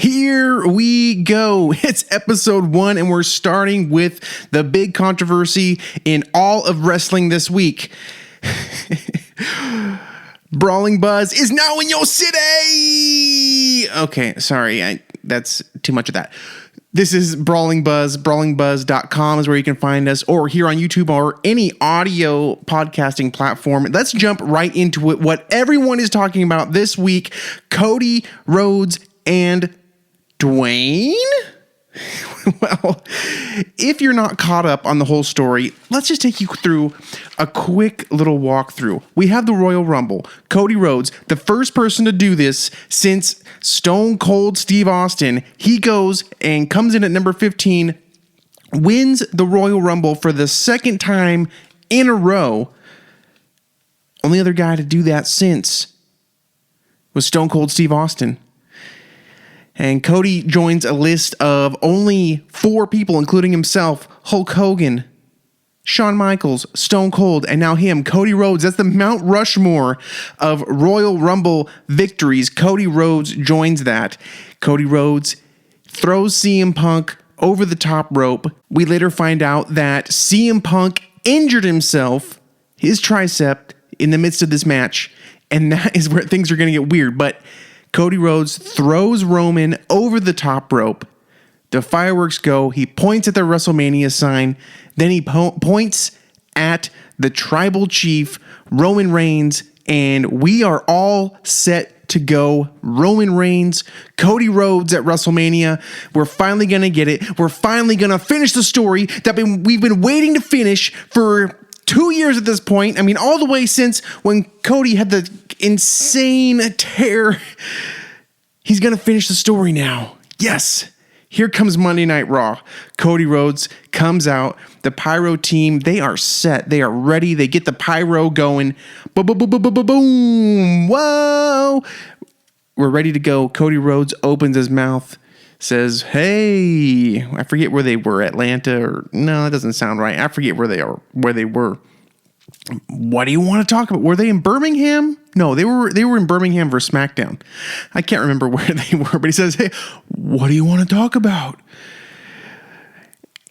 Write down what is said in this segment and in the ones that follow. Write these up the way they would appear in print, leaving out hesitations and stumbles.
Here we go. It's episode 1, and we're starting with the big controversy in all of wrestling this week. Brawling Buzz is now in your city. Okay, sorry. That's too much of that. This is Brawling Buzz. BrawlingBuzz.com is where you can find us, or here on YouTube or any audio podcasting platform. Let's jump right into it. What everyone is talking about this week: Cody Rhodes and Dwayne. Well, if you're not caught up on the whole story, let's just take you through a quick little walkthrough. We have the Royal Rumble. Cody Rhodes, the first person to do this since Stone Cold Steve Austin, he goes and comes in at number 15, wins the Royal Rumble for the second time in a row. Only other guy to do that since was Stone Cold Steve Austin. And Cody joins a list of only 4 people, including himself: Hulk Hogan, Shawn Michaels, Stone Cold, and now him, Cody Rhodes. That's the Mount Rushmore of Royal Rumble victories. Cody Rhodes joins that. Cody Rhodes throws CM Punk over the top rope. We later find out that CM Punk injured himself, his tricep, in the midst of this match. And that is where things are going to get weird. But Cody Rhodes throws Roman over the top rope. The fireworks go. He points at the Wrestlemania sign. Then he points at the tribal chief, Roman Reigns, and we are all set to go. Roman Reigns, Cody Rhodes at WrestleMania. We're finally going to get it. We're finally going to finish the story that we've been waiting to finish for 2 years at this point. I mean, all the way since when Cody had the insane tear. He's going to finish the story now. Yes. Here comes Monday Night Raw. Cody Rhodes comes out. The Pyro team, they are set. They are ready. They get the Pyro going. Boom. Whoa. We're ready to go. Cody Rhodes opens his mouth, says, hey, I forget where they were, Atlanta, or no, that doesn't sound right. I forget where they were. What do you want to talk about? Were they in Birmingham? No, they were in Birmingham for SmackDown. I can't remember where they were, but he says, hey, what do you want to talk about?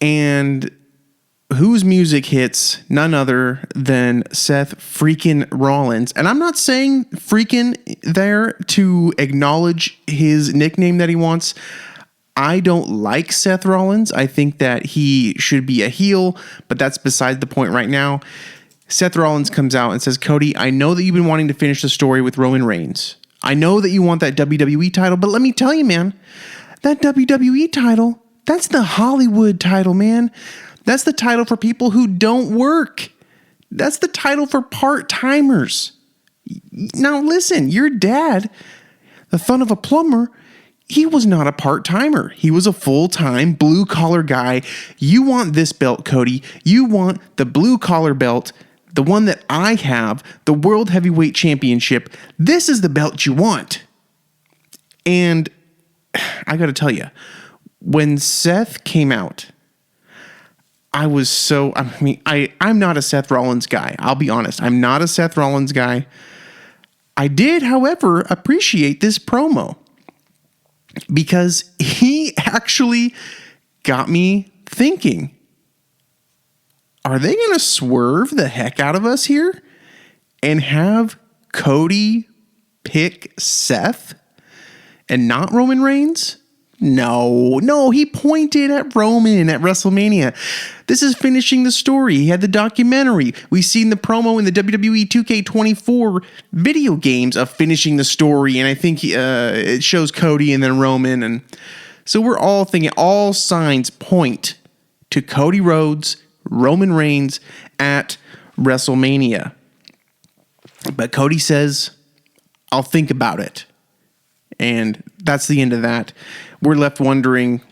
And whose music hits? None other than Seth freaking Rollins. And I'm not saying freaking there to acknowledge his nickname that he wants. I don't like Seth Rollins. I think that he should be a heel, but that's beside the point right now. Seth Rollins comes out and says, Cody, I know that you've been wanting to finish the story with Roman Reigns. I know that you want that WWE title, but let me tell you, man, that WWE title, that's the Hollywood title, man. That's the title for people who don't work. That's the title for part-timers. Now, listen, your dad, the son of a plumber, he was not a part-timer. He was a full-time blue-collar guy. You want this belt, Cody. You want the blue-collar belt, the one that I have, the World Heavyweight Championship. This is the belt you want. And I got to tell you, when Seth came out, I'm not a Seth Rollins guy. I'll be honest. I'm not a Seth Rollins guy. I did, however, appreciate this promo because he actually got me thinking, are they going to swerve the heck out of us here and have Cody pick Seth and not Roman Reigns? No, he pointed at Roman at WrestleMania. This is finishing the story. He had the documentary. We've seen the promo in the WWE 2K24 video games of finishing the story, and I think it shows Cody and then Roman. And so we're all thinking all signs point to Cody Rhodes, Roman Reigns at WrestleMania. But Cody says, I'll think about it. And that's the end of that. We're left wondering,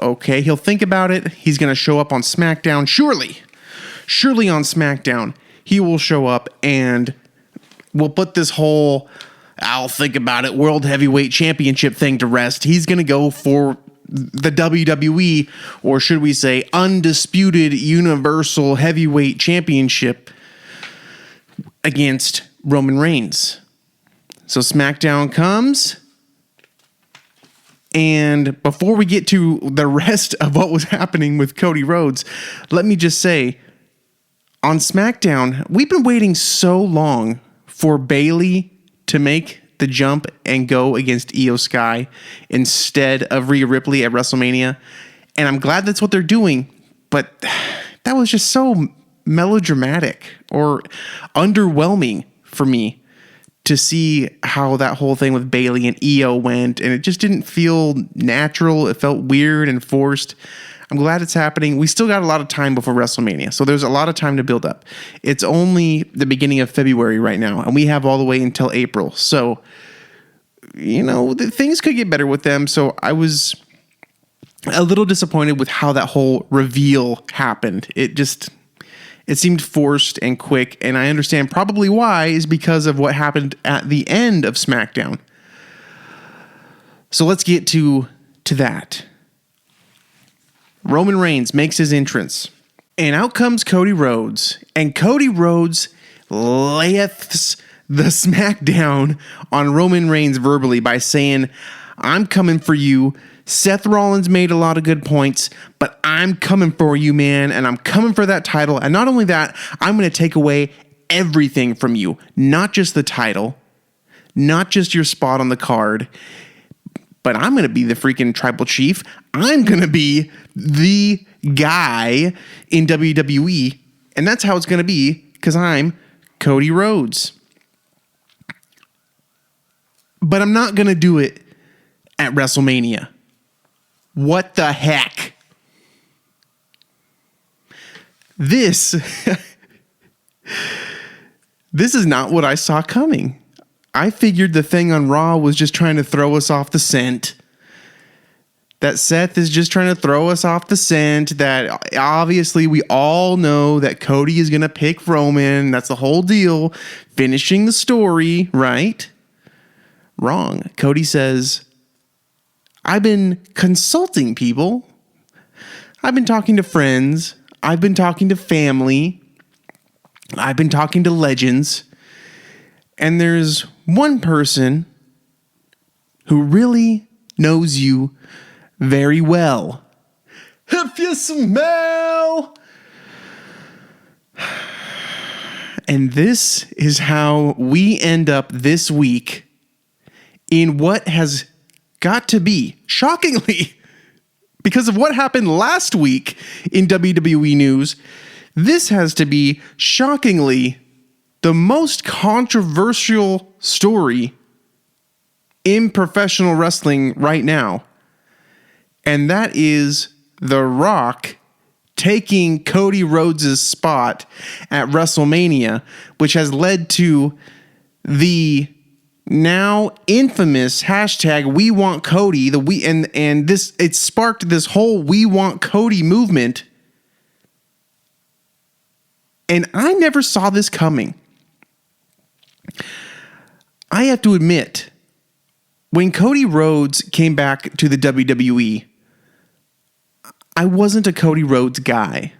okay, he'll think about it. He's going to show up on SmackDown. Surely on SmackDown, he will show up and we'll put this whole I'll think about it World Heavyweight Championship thing to rest. He's going to go for the WWE, or should we say Undisputed Universal Heavyweight Championship against Roman Reigns. So SmackDown comes. And before we get to the rest of what was happening with Cody Rhodes, let me just say, on SmackDown, we've been waiting so long for Bayley to make the jump and go against Io Sky instead of Rhea Ripley at WrestleMania. And I'm glad that's what they're doing, but that was just so melodramatic or underwhelming for me to see how that whole thing with Bayley and Io went, and it just didn't feel natural. It felt weird and forced. I'm glad it's happening. We still got a lot of time before WrestleMania, so there's a lot of time to build up. It's only the beginning of February right now, and we have all the way until April. So, things could get better with them. So I was a little disappointed with how that whole reveal happened. It seemed forced and quick, and I understand probably why is because of what happened at the end of SmackDown. So let's get to that. Roman Reigns makes his entrance, and out comes Cody Rhodes, and Cody Rhodes layeth the smackdown on Roman Reigns verbally by saying, "I'm coming for you. Seth Rollins made a lot of good points, but I'm coming for you, man, and I'm coming for that title. And not only that, I'm going to take away everything from you, not just the title, not just your spot on the card, but I'm going to be the freaking tribal chief. I'm going to be the guy in WWE, and that's how it's going to be because I'm Cody Rhodes. But I'm not going to do it at WrestleMania. What the heck? This is not what I saw coming. I figured the thing on Raw was just trying to throw us off the scent. That Seth is just trying to throw us off the scent. That obviously we all know that Cody is going to pick Roman. That's the whole deal. Finishing the story, right? Wrong. Cody says, I've been consulting people. I've been talking to friends. I've been talking to family. I've been talking to legends. And there's one person who really knows you very well. If you smell. And this is how we end up this week in what has got to be, shockingly, because of what happened last week in WWE news, this has to be, shockingly, the most controversial story in professional wrestling right now. And that is The Rock taking Cody Rhodes' spot at WrestleMania, which has led to the now infamous hashtag We Want Cody. It sparked this whole We Want Cody movement. And I never saw this coming. I have to admit, when Cody Rhodes came back to the WWE, I wasn't a Cody Rhodes guy.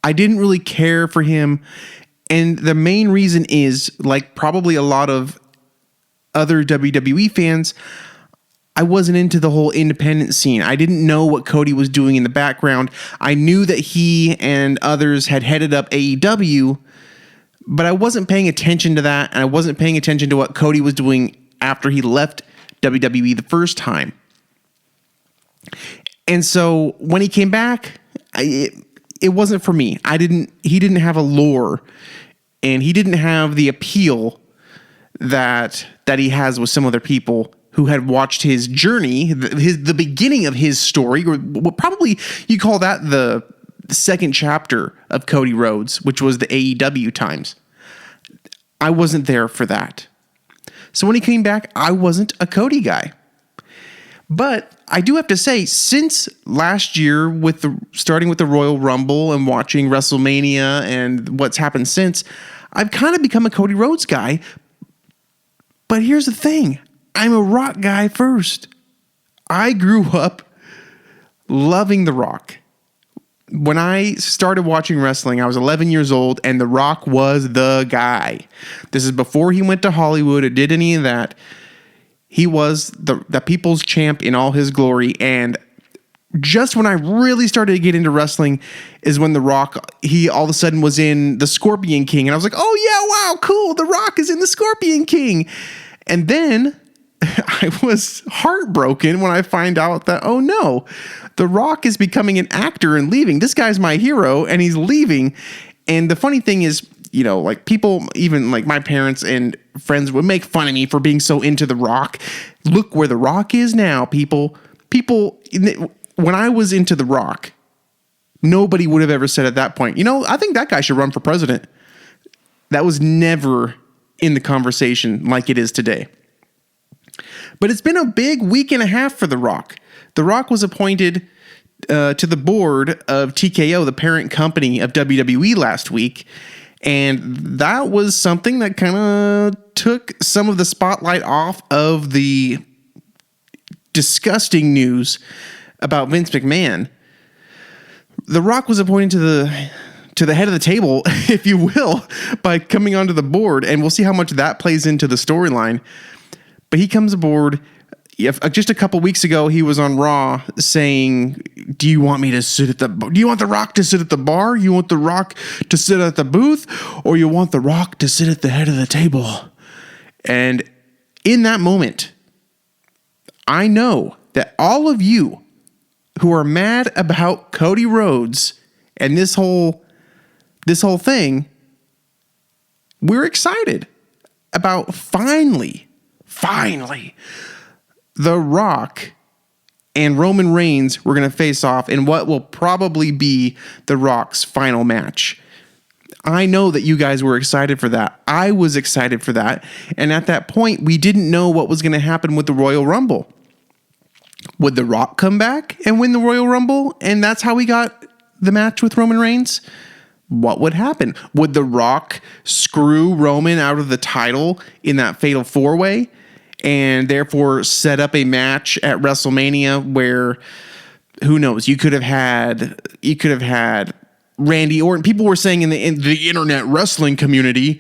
I didn't really care for him. And the main reason is, like probably a lot of other WWE fans, I wasn't into the whole independent scene. I didn't know what Cody was doing in the background. I knew that he and others had headed up AEW, but I wasn't paying attention to that, and I wasn't paying attention to what Cody was doing after he left WWE the first time. And so when he came back, it wasn't for me. He didn't have a lore, and he didn't have the appeal that he has with some other people who had watched his journey, the beginning of his story, or probably you call that the second chapter of Cody Rhodes, which was the AEW times. I wasn't there for that. So when he came back, I wasn't a Cody guy. But I do have to say, since last year, starting with the Royal Rumble and watching WrestleMania and what's happened since, I've kind of become a Cody Rhodes guy. But here's the thing. I'm a Rock guy first. I grew up loving The Rock. When I started watching wrestling, I was 11 years old, and The Rock was the guy. This is before he went to Hollywood or did any of that. He was the people's champ in all his glory. And just when I really started to get into wrestling is when The Rock, he all of a sudden was in the Scorpion King. And I was like, oh yeah, wow, cool. The Rock is in the Scorpion King. And then I was heartbroken when I find out that, oh no, The Rock is becoming an actor and leaving. This guy's my hero and he's leaving. And the funny thing is, you know, like people, even like my parents and friends would make fun of me for being so into The Rock. Look where The Rock is now, people. When I was into The Rock, nobody would have ever said at that point, you know, I think that guy should run for president. That was never in the conversation like it is today. But it's been a big week and a half for The Rock. The Rock was appointed to the board of TKO, the parent company of WWE, last week. And that was something that kind of took some of the spotlight off of the disgusting news about Vince McMahon. The Rock was appointed to the head of the table, if you will, by coming onto the board, and we'll see how much that plays into the storyline. But he comes aboard. Just a couple weeks ago, he was on Raw saying, do you want The Rock to sit at the bar? You want The Rock to sit at the booth? Or you want The Rock to sit at the head of the table? And in that moment, I know that all of you who are mad about Cody Rhodes and this whole thing, we're excited about finally, The Rock and Roman Reigns were going to face off in what will probably be The Rock's final match. I know that you guys were excited for that. I was excited for that. And at that point, we didn't know what was going to happen with the Royal Rumble. Would The Rock come back and win the Royal Rumble? And that's how we got the match with Roman Reigns? What would happen? Would The Rock screw Roman out of the title in that fatal four-way and therefore set up a match at WrestleMania where, who knows, you could have had Randy Orton. People were saying in the internet wrestling community,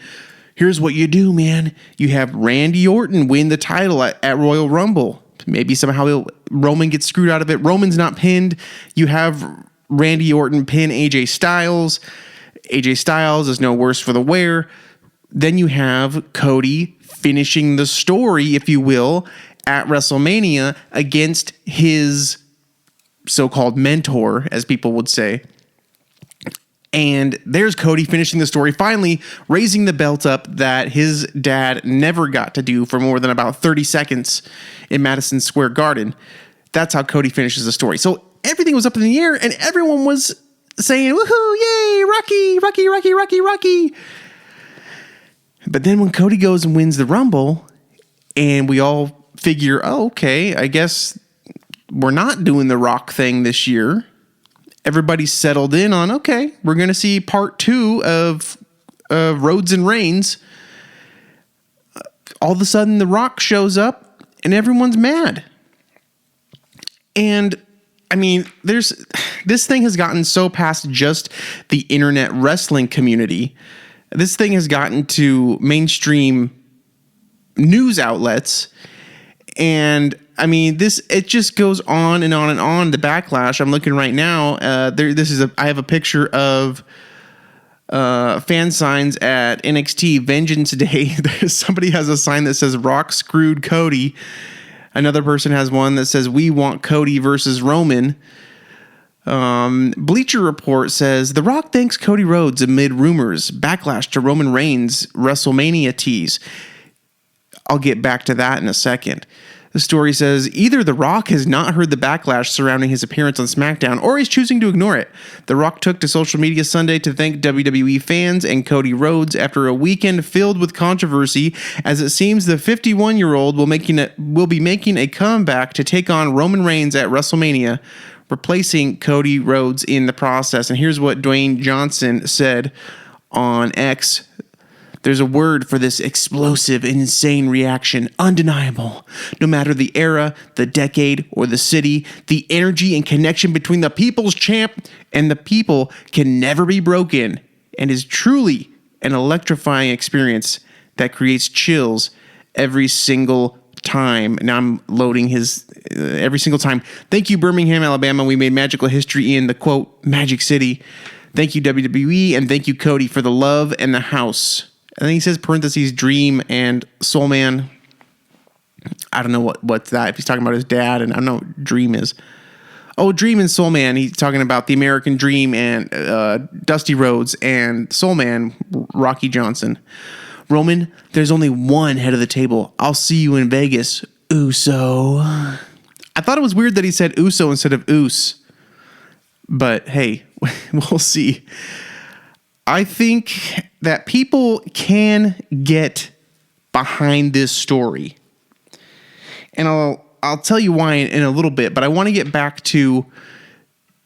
here's what you do, man. You have Randy Orton win the title at Royal Rumble. Maybe somehow Roman gets screwed out of it. Roman's not pinned. You have Randy Orton pin AJ Styles. AJ Styles is no worse for the wear. Then you have Cody finishing the story, if you will, at WrestleMania against his so-called mentor, as people would say. And there's Cody finishing the story, finally raising the belt up that his dad never got to do for more than about 30 seconds in Madison Square Garden. That's how Cody finishes the story. So everything was up in the air, and everyone was saying, woohoo, yay, Rocky, Rocky, Rocky, Rocky, Rocky. But then when Cody goes and wins the Rumble, and we all figure, oh, okay, I guess we're not doing the Rock thing this year. Everybody's settled in on, okay, we're going to see part 2 of Rhodes and Reigns. All of a sudden, The Rock shows up, and everyone's mad. And, I mean, this thing has gotten so past just the internet wrestling community. This thing has gotten to mainstream news outlets. And I mean, it just goes on and on and on. The backlash. I'm looking right now. I have a picture of fan signs at NXT Vengeance Day. Somebody has a sign that says Rock screwed Cody. Another person has one that says we want Cody versus Roman. Bleacher Report says The Rock thanks Cody Rhodes amid rumors. Backlash to Roman Reigns WrestleMania tease. I'll get back to that in a second. The story says either The Rock has not heard the backlash surrounding his appearance on SmackDown, or he's choosing to ignore it. The Rock took to social media Sunday to thank WWE fans and Cody Rhodes after a weekend filled with controversy, as it seems the 51-year-old will be making a comeback to take on Roman Reigns at WrestleMania, replacing Cody Rhodes in the process. And here's what Dwayne Johnson said on X. There's a word for this explosive and insane reaction, undeniable. No matter the era, the decade, or the city, the energy and connection between the people's champ and the people can never be broken, and is truly an electrifying experience that creates chills every single time. Now I'm loading his every single time. Thank you, Birmingham, Alabama. We made magical history in the, quote, Magic City. Thank you, WWE, and thank you, Cody, for the love and the house. And then he says, parentheses, Dream and Soul Man. I don't know what's that. If he's talking about his dad, and I don't know what Dream is. Oh, Dream and Soul Man. He's talking about the American Dream and Dusty Rhodes and Soul Man, Rocky Johnson. Roman, there's only one head of the table. I'll see you in Vegas, Uso. I thought it was weird that he said Uso instead of Oos. But hey, we'll see. I think that people can get behind this story. And I'll tell you why in a little bit, but I want to get back to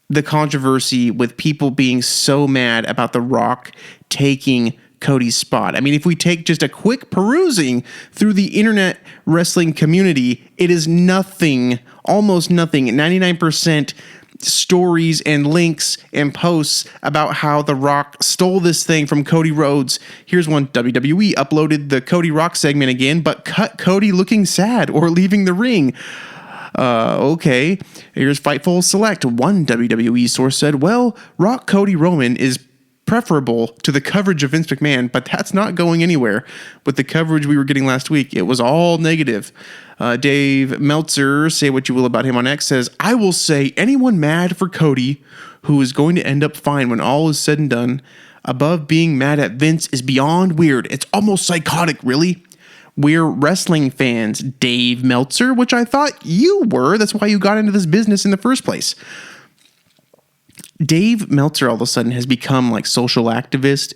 the controversy with people being so mad about The Rock taking Cody's spot. I mean, if we take just a quick perusing through the internet wrestling community, it is nothing, almost nothing, 99% stories and links and posts about how The Rock stole this thing from Cody Rhodes. Here's one. WWE uploaded the Cody Rock segment again, but cut Cody looking sad or leaving the ring. Okay. Here's Fightful Select. One WWE source said, well, Rock Cody Roman is preferable to the coverage of Vince McMahon, but that's not going anywhere. With the coverage we were getting last week, it was all negative. Dave Meltzer, say what you will about him on X, says, I will say anyone mad for Cody, who is going to end up fine when all is said and done, above being mad at Vince is beyond weird. It's almost psychotic, really. We're wrestling fans, Dave Meltzer, which I thought you were. That's why you got into this business in the first place. Dave Meltzer all of a sudden has become like social activist,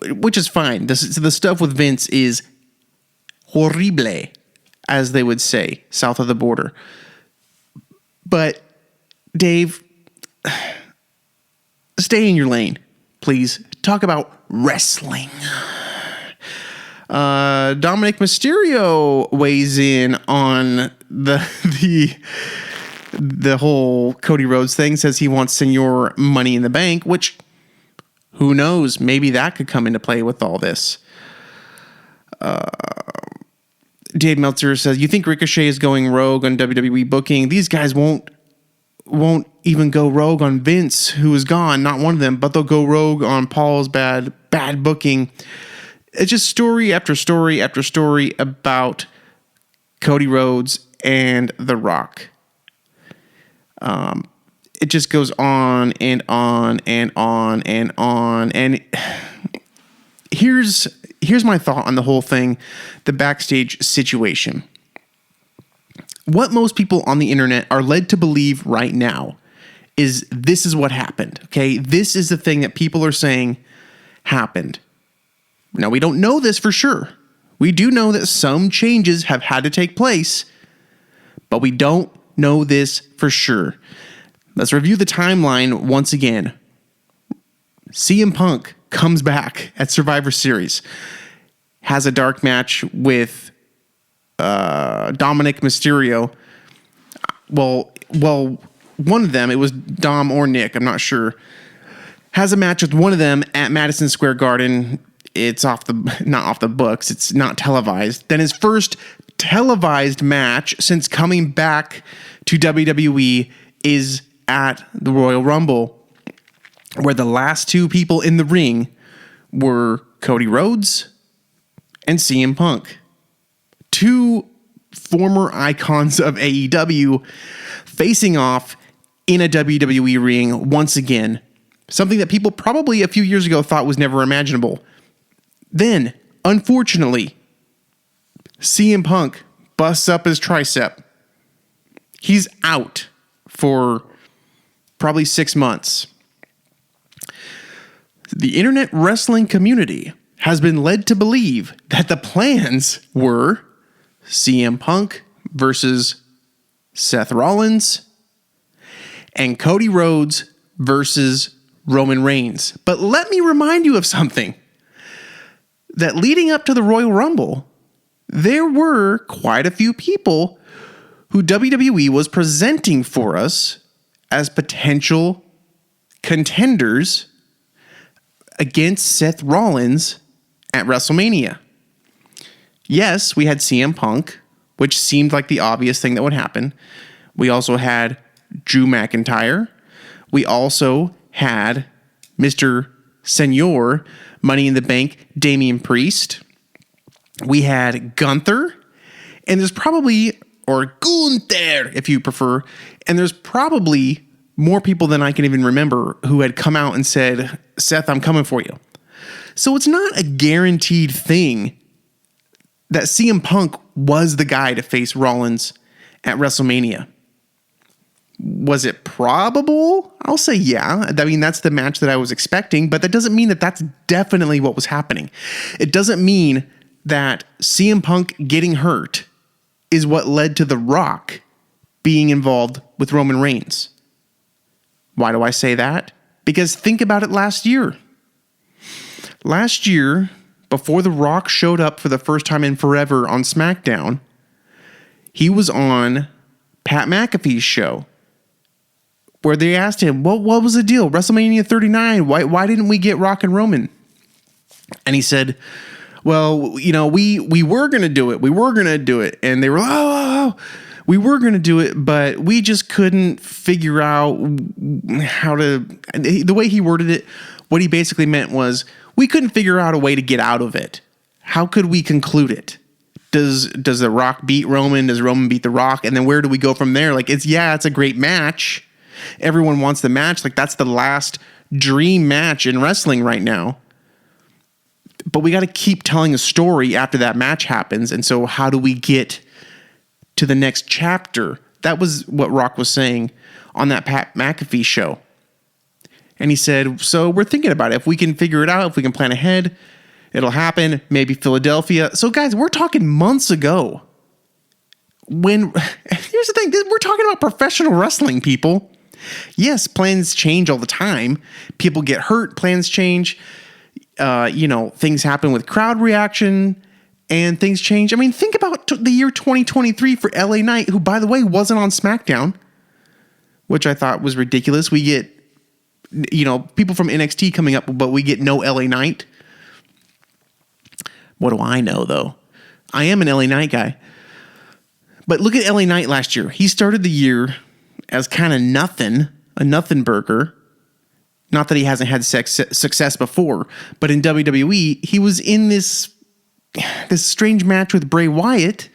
which is fine. The stuff with Vince is horrible, as they would say, south of the border. But Dave, stay in your lane, please. Talk about wrestling. Dominic Mysterio weighs in on the whole Cody Rhodes thing, says he wants Senor Money in the Bank, which, who knows, maybe that could come into play with all this. Dave Meltzer says, you think Ricochet is going rogue on WWE booking? These guys won't even go rogue on Vince, who is gone, not one of them, but they'll go rogue on Paul's bad booking. It's just story after story after story about Cody Rhodes and The Rock. It just goes on and on and on and on. And here's my thought on the whole thing, the backstage situation. What most people on the internet are led to believe right now is this is what happened. Okay, this is the thing that people are saying happened. Now, we don't know this for sure. We do know that some changes have had to take place, but we don't know this for sure. Let's review the timeline once again. CM Punk comes back at Survivor Series, has a dark match with Dominic Mysterio. Well, one of them, it was Dom or Nick, I'm not sure, has a match with one of them at Madison Square Garden. It's not off the books. It's not televised. Then his first televised match since coming back to WWE is at the Royal Rumble, where the last two people in the ring were Cody Rhodes and CM Punk. Two former icons of AEW facing off in a WWE ring once again. Something that people probably a few years ago thought was never imaginable. Then, unfortunately, CM Punk busts up his tricep. He's out for probably 6 months. The internet wrestling community has been led to believe that the plans were CM Punk versus Seth Rollins and Cody Rhodes versus Roman Reigns. But let me remind you of something. That leading up to the Royal Rumble, there were quite a few people who WWE was presenting for us as potential contenders against Seth Rollins at WrestleMania. Yes, we had CM Punk, which seemed like the obvious thing that would happen. We also had Drew McIntyre. We also had Mr. Senor, Money in the Bank, Damian Priest. We had Gunther. And there's probably, or Gunther, if you prefer. And there's probably more people than I can even remember who had come out and said, Seth, I'm coming for you. So it's not a guaranteed thing that CM Punk was the guy to face Rollins at WrestleMania. Was it probable? I'll say yeah. I mean, that's the match that I was expecting, but that doesn't mean that that's definitely what was happening. It doesn't mean that CM Punk getting hurt is what led to The Rock being involved with Roman Reigns. Why do I say that? Because think about it last year. Last year, before The Rock showed up for the first time in forever on SmackDown, he was on Pat McAfee's show, where they asked him, what was the deal? WrestleMania 39, why didn't we get Rock and Roman? And he said, well, you know, we were going to do it. We were going to do it. And they were, we were going to do it, but we just couldn't figure out how to, the way he worded it, what he basically meant was, we couldn't figure out a way to get out of it. How could we conclude it? Does The Rock beat Roman? Does Roman beat The Rock? And then where do we go from there? Like, it's a great match. Everyone wants the match. Like, that's the last dream match in wrestling right now. But we got to keep telling a story after that match happens. And so how do we get to the next chapter? That was what Rock was saying on that Pat McAfee show. And he said, so we're thinking about it. If we can figure it out, if we can plan ahead, it'll happen. Maybe Philadelphia. So guys, we're talking months ago. Here's the thing. We're talking about professional wrestling, people. Yes, plans change all the time. People get hurt. Plans change. Things happen with crowd reaction and things change. I mean, think about the year 2023 for LA Knight, who, by the way, wasn't on SmackDown, which I thought was ridiculous. We get, people from NXT coming up, but we get no LA Knight. What do I know, though? I am an LA Knight guy. But look at LA Knight last year. He started the year as kind of a nothing burger. Not that he hasn't had success before, but in WWE, he was in this strange match with Bray Wyatt,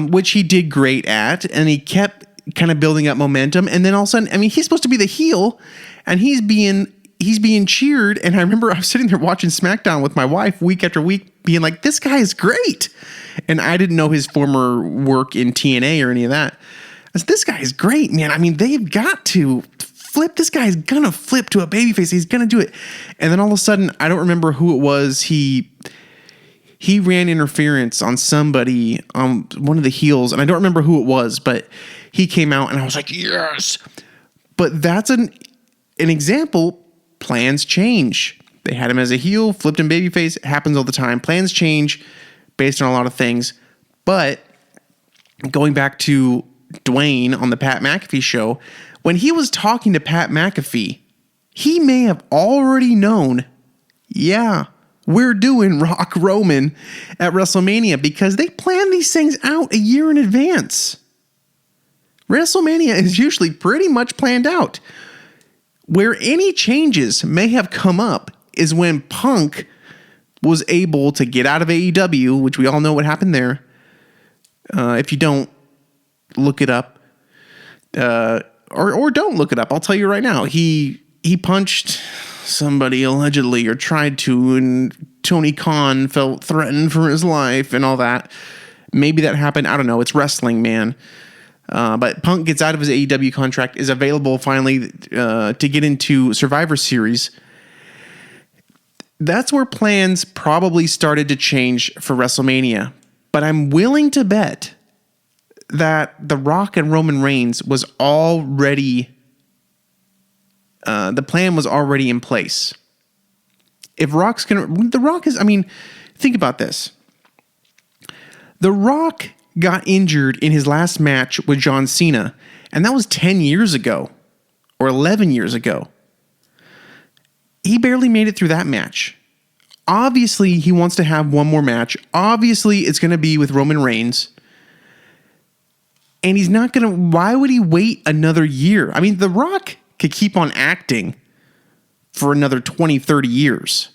which he did great at, and he kept kind of building up momentum. And then all of a sudden, I mean, he's supposed to be the heel, and he's being cheered. And I remember I was sitting there watching SmackDown with my wife week after week, being like, "This guy is great," and I didn't know his former work in TNA or any of that. I said, "This guy is great, man. I mean, they've got to flip. This guy's gonna flip to a babyface. He's gonna do it." And then all of a sudden, I don't remember who it was. He ran interference on somebody, on one of the heels, and I don't remember who it was, but he came out, and I was like, yes. But that's an example. Plans change. They had him as a heel, flipped him babyface. It happens all the time. Plans change based on a lot of things. But going back to Dwayne on the Pat McAfee show, when he was talking to Pat McAfee, he may have already known, yeah, we're doing Rock Roman at WrestleMania, because they plan these things out a year in advance. WrestleMania is usually pretty much planned out. Where any changes may have come up is when Punk was able to get out of AEW, which we all know what happened there. If you don't, look it up. Or don't look it up. I'll tell you right now. He punched somebody allegedly, or tried to, and Tony Khan felt threatened for his life and all that. Maybe that happened. I don't know. It's wrestling, man. But Punk gets out of his AEW contract, is available finally to get into Survivor Series. That's where plans probably started to change for WrestleMania. But I'm willing to bet that The Rock and Roman Reigns was already, the plan was already in place. If Rock's going to, The Rock is, I mean, think about this. The Rock got injured in his last match with John Cena, and that was 10 years ago, or 11 years ago. He barely made it through that match. Obviously, he wants to have one more match. Obviously, it's going to be with Roman Reigns. And he's not going to, why would he wait another year? I mean, The Rock could keep on acting for another 20, 30 years.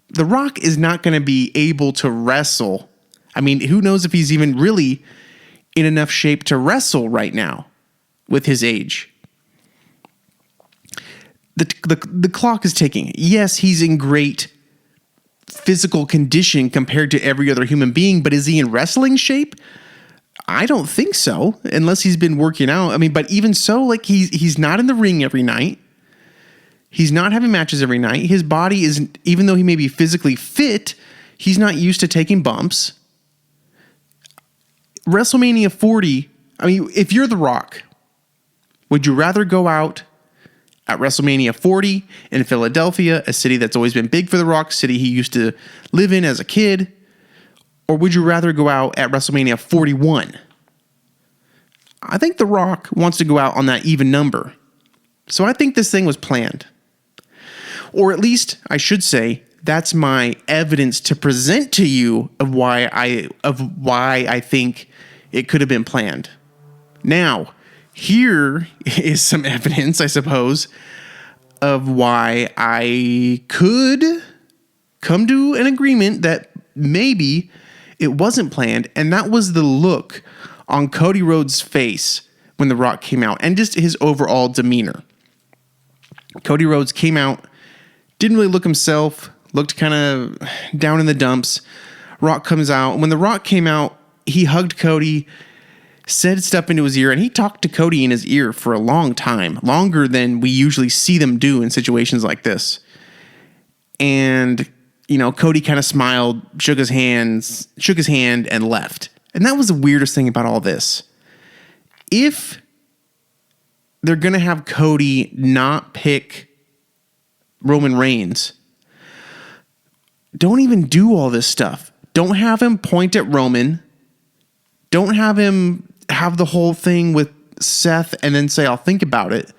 The Rock is not going to be able to wrestle. I mean, who knows if he's even really in enough shape to wrestle right now with his age. The clock is ticking. Yes, he's in great physical condition compared to every other human being, but is he in wrestling shape? I don't think so, unless he's been working out. I mean, but even so, like he's not in the ring every night. He's not having matches every night. His body is, even though he may be physically fit, he's not used to taking bumps. WrestleMania 40, I mean, if you're The Rock, would you rather go out at WrestleMania 40 in Philadelphia, a city that's always been big for The Rock, city he used to live in as a kid? Or would you rather go out at WrestleMania 41? I think The Rock wants to go out on that even number. So I think this thing was planned. Or at least, I should say, that's my evidence to present to you of why I think it could have been planned. Now, here is some evidence, I suppose, of why I could come to an agreement that maybe it wasn't planned, and that was the look on Cody Rhodes' face when The Rock came out, and just his overall demeanor. Cody Rhodes came out, didn't really look himself, looked kind of down in the dumps. Rock comes out. When The Rock came out, he hugged Cody, said stuff into his ear, and he talked to Cody in his ear for a long time, longer than we usually see them do in situations like this. And, you know, Cody kind of smiled, shook his hand, and left. And that was the weirdest thing about all this. If they're going to have Cody not pick Roman Reigns, don't even do all this stuff. Don't have him point at Roman. Don't have him have the whole thing with Seth and then say, I'll think about it.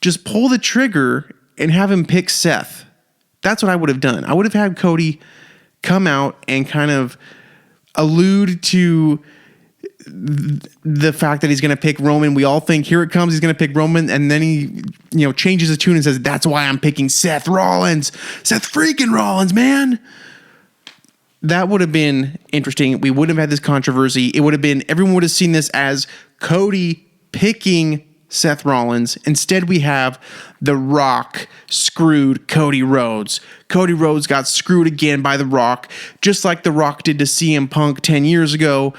Just pull the trigger and have him pick Seth. That's what I would have done. I would have had Cody come out and kind of allude to the fact that he's going to pick Roman. We all think, here it comes, he's going to pick Roman, and then he, changes his tune and says, that's why I'm picking Seth Rollins. Seth freaking Rollins, man. That would have been interesting. We wouldn't have had this controversy. It would have been, everyone would have seen this as Cody picking Seth Rollins. Instead, we have The Rock screwed Cody Rhodes. Cody Rhodes got screwed again by The Rock, just like The Rock did to CM Punk 10 years ago.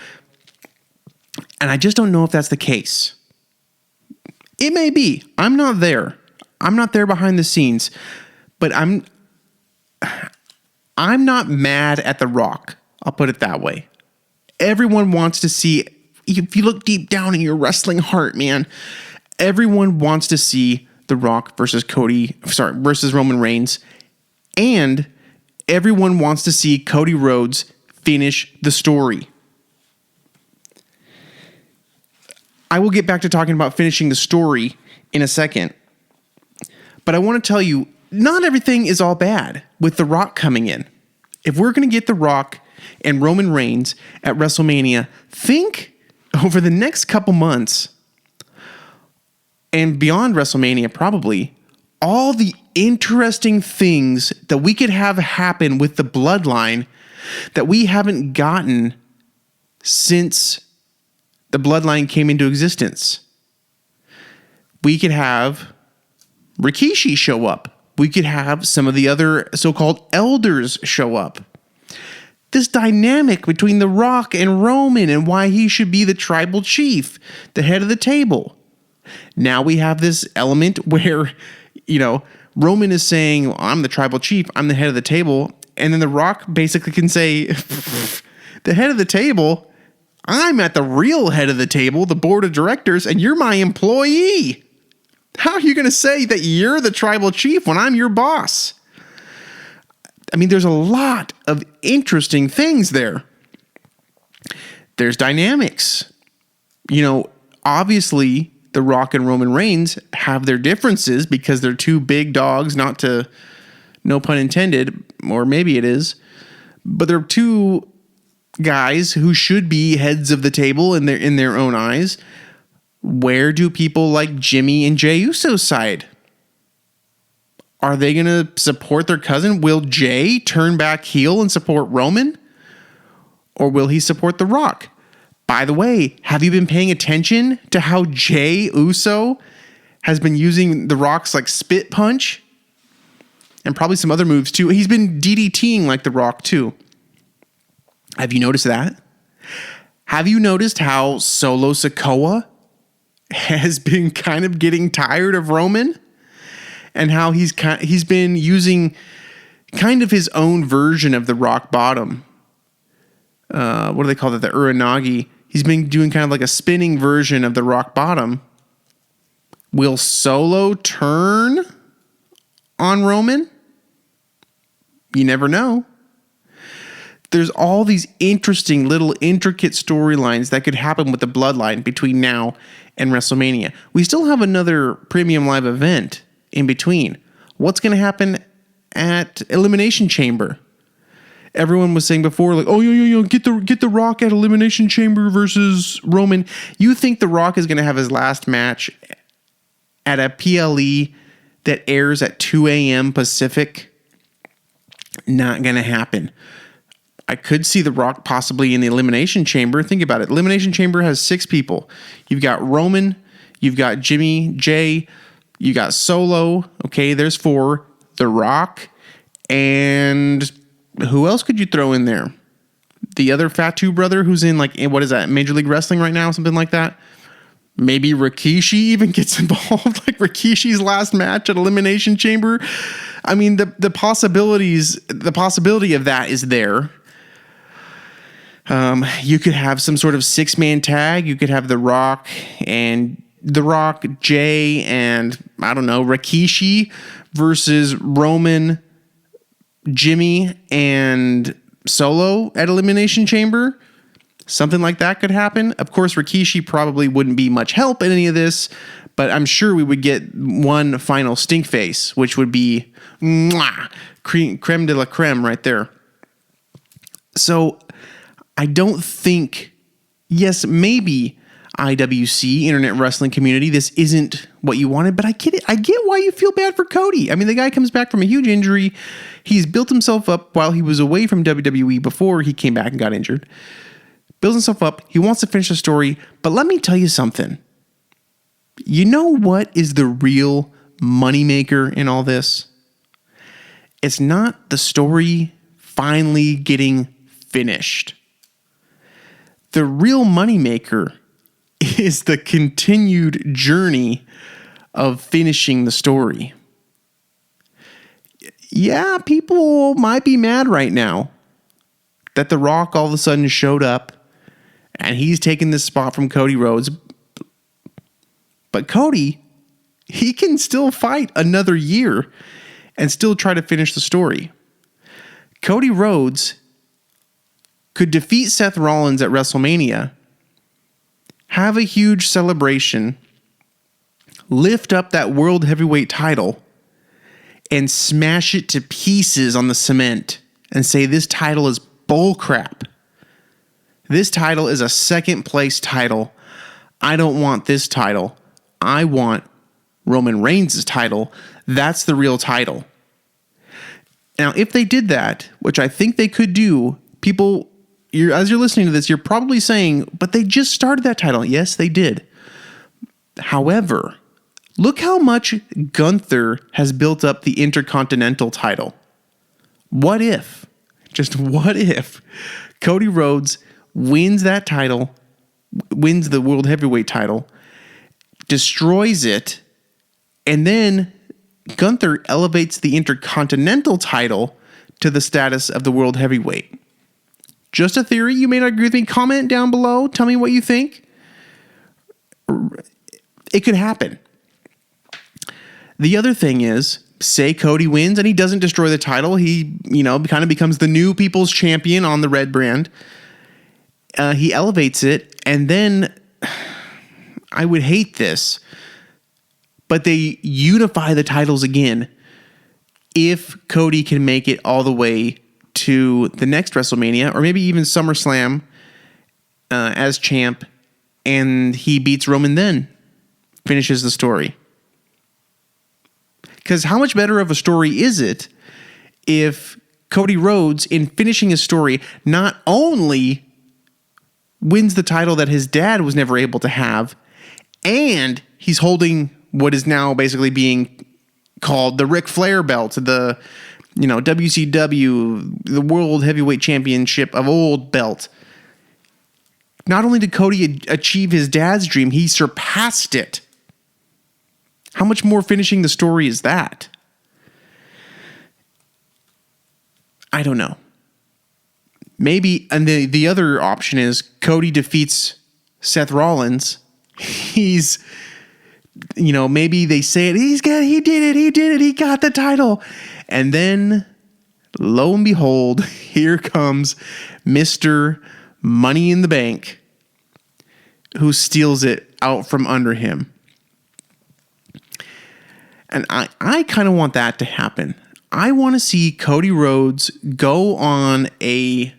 And I just don't know if that's the case. It may be. I'm not there. I'm not there behind the scenes. But I'm not mad at The Rock. I'll put it that way. Everyone wants to see, if you look deep down in your wrestling heart, man, everyone wants to see The Rock versus Roman Reigns. And everyone wants to see Cody Rhodes finish the story. I will get back to talking about finishing the story in a second. But I want to tell you, not everything is all bad with The Rock coming in. If we're going to get The Rock and Roman Reigns at WrestleMania, think over the next couple months and beyond WrestleMania probably, all the interesting things that we could have happen with the bloodline that we haven't gotten since the bloodline came into existence. We could have Rikishi show up. We could have some of the other so-called elders show up. This dynamic between The Rock and Roman and why he should be the tribal chief, the head of the table. Now we have this element where, Roman is saying, well, I'm the tribal chief, I'm the head of the table. And then The Rock basically can say, the head of the table, I'm at the real head of the table, the board of directors, and you're my employee. How are you going to say that you're the tribal chief when I'm your boss? I mean, there's a lot of interesting things there. There's dynamics. Obviously, The Rock and Roman Reigns have their differences because they're two big dogs, no pun intended, or maybe it is, but they're two guys who should be heads of the table in their own eyes, where do people like Jimmy and Jey Uso side? Are they going to support their cousin? Will Jey turn back heel and support Roman? Or will he support The Rock? By the way, have you been paying attention to how Jey Uso has been using The Rock's like spit punch? And probably some other moves too. He's been DDTing like The Rock too. Have you noticed that? Have you noticed how Solo Sikoa has been kind of getting tired of Roman? And how he's been using kind of his own version of the rock bottom. What do they call it? The Uranagi. He's been doing kind of like a spinning version of the rock bottom. Will Solo turn on Roman? You never know. There's all these interesting little intricate storylines that could happen with the bloodline between now and WrestleMania. We still have another premium live event in between. What's going to happen at Elimination Chamber? Everyone was saying before, like, oh, get the Rock at Elimination Chamber versus Roman. You think the Rock is going to have his last match at a PLE that airs at 2 a.m. Pacific? Not going to happen. I could see the Rock possibly in the Elimination Chamber. Think about it. Elimination Chamber has 6 people. You've got Roman, you've got Jimmy, Jey, you got Solo. Okay, there's 4. The Rock, and who else could you throw in there? The other Fatu brother who's in like, what is that, Major League Wrestling right now, something like that. Maybe Rikishi even gets involved, like Rikishi's last match at Elimination Chamber. I mean, the possibility of that is there. You could have some sort of 6-man tag. You could have The Rock, Jey, and I don't know, Rikishi versus Roman, Jimmy, and Solo at Elimination Chamber. Something like that could happen. Of course, Rikishi probably wouldn't be much help in any of this, but I'm sure we would get one final stink face, which would be creme de la creme right there. So I don't think, yes, maybe IWC, Internet Wrestling Community, this isn't what you wanted, but I get it. I get why you feel bad for Cody. I mean, the guy comes back from a huge injury. He's built himself up while he was away from WWE before he came back and got injured. Builds himself up. He wants to finish the story, but let me tell you something. You know what is the real moneymaker in all this? It's not the story finally getting finished. The real moneymaker is the continued journey of finishing the story. Yeah, people might be mad right now that The Rock all of a sudden showed up and he's taking this spot from Cody Rhodes. But Cody, he can still fight another year and still try to finish the story. Cody Rhodes could defeat Seth Rollins at WrestleMania, have a huge celebration, lift up that World Heavyweight title, and smash it to pieces on the cement and say this title is bullcrap. This title is a second place title. I don't want this title. I want Roman Reigns' title. That's the real title. Now, if they did that, which I think they could do, people, as you're listening to this, you're probably saying, but they just started that title. Yes, they did. However, look how much Gunther has built up the Intercontinental title. What if, just what if, Cody Rhodes wins that title, wins the World Heavyweight title, destroys it, and then Gunther elevates the Intercontinental title to the status of the World Heavyweight. Just a theory. You may not agree with me. Comment down below. Tell me what you think. It could happen. The other thing is, say Cody wins and he doesn't destroy the title. He, kind of becomes the new people's champion on the red brand. He elevates it, and then I would hate this, but they unify the titles again if Cody can make it all the way to to the next WrestleMania, or maybe even SummerSlam as champ, and he beats Roman then. Finishes the story. Because how much better of a story is it if Cody Rhodes, in finishing his story, not only wins the title that his dad was never able to have, and he's holding what is now basically being called the Ric Flair belt, the WCW, the World Heavyweight Championship of old belt. Not only did Cody achieve his dad's dream, he surpassed it. How much more finishing the story is that? I don't know. Maybe, and the other option is Cody defeats Seth Rollins. Maybe they say it, he did it, he got the title. And then, lo and behold, here comes Mr. Money in the Bank, who steals it out from under him. And I kind of want that to happen. I want to see Cody Rhodes go on a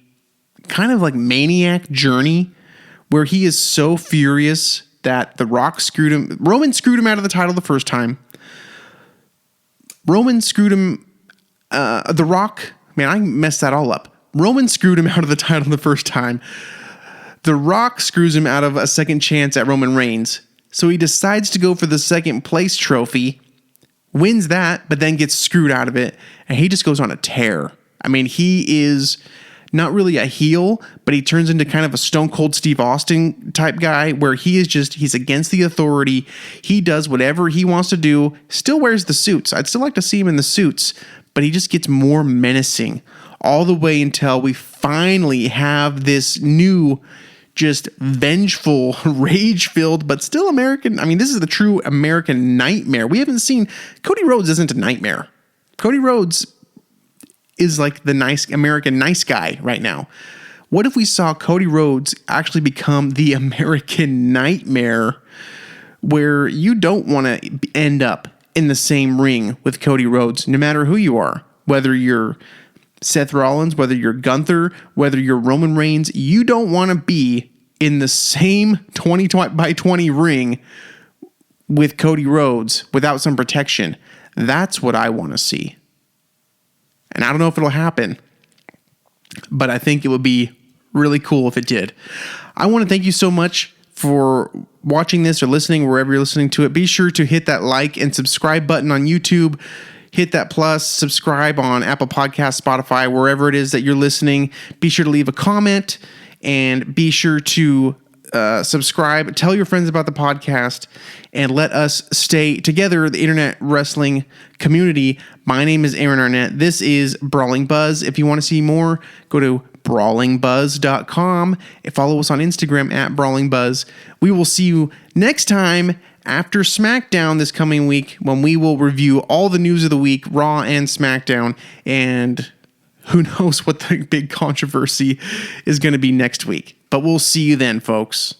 kind of like maniac journey where he is so furious that The Rock screwed him. Roman screwed him out of the title the first time. Roman screwed him. The Rock, man, I messed that all up. Roman screwed him out of the title the first time. The Rock screws him out of a second chance at Roman Reigns. So he decides to go for the second place trophy, wins that, but then gets screwed out of it. And he just goes on a tear. I mean, he is not really a heel, but he turns into kind of a Stone Cold Steve Austin type guy where he's against the authority. He does whatever he wants to do, still wears the suits. I'd still like to see him in the suits, but he just gets more menacing all the way until we finally have this new, just vengeful, rage-filled, but still American. I mean, this is the true American nightmare. We haven't seen, Cody Rhodes isn't a nightmare. Cody Rhodes is like the nice American nice guy right now. What if we saw Cody Rhodes actually become the American nightmare where you don't want to end up in the same ring with Cody Rhodes, no matter who you are, whether you're Seth Rollins, whether you're Gunther, whether you're Roman Reigns, you don't want to be in the same 20 by 20 ring with Cody Rhodes without some protection. That's what I want to see. And I don't know if it'll happen, but I think it would be really cool if it did. I want to thank you so much for watching this or listening, wherever you're listening to it. Be sure to hit that like and subscribe button on YouTube. Hit that plus, subscribe on Apple Podcasts, Spotify, wherever it is that you're listening. Be sure to leave a comment and be sure to subscribe. Tell your friends about the podcast and let us stay together, the internet wrestling community. My name is Aaron Arnett. This is Brawling Buzz. If you want to see more, go to brawlingbuzz.com and follow us on Instagram at Brawling Buzz. We will see you next time after SmackDown this coming week, when we will review all the news of the week, Raw and SmackDown, and who knows what the big controversy is going to be next week. But we'll see you then, folks.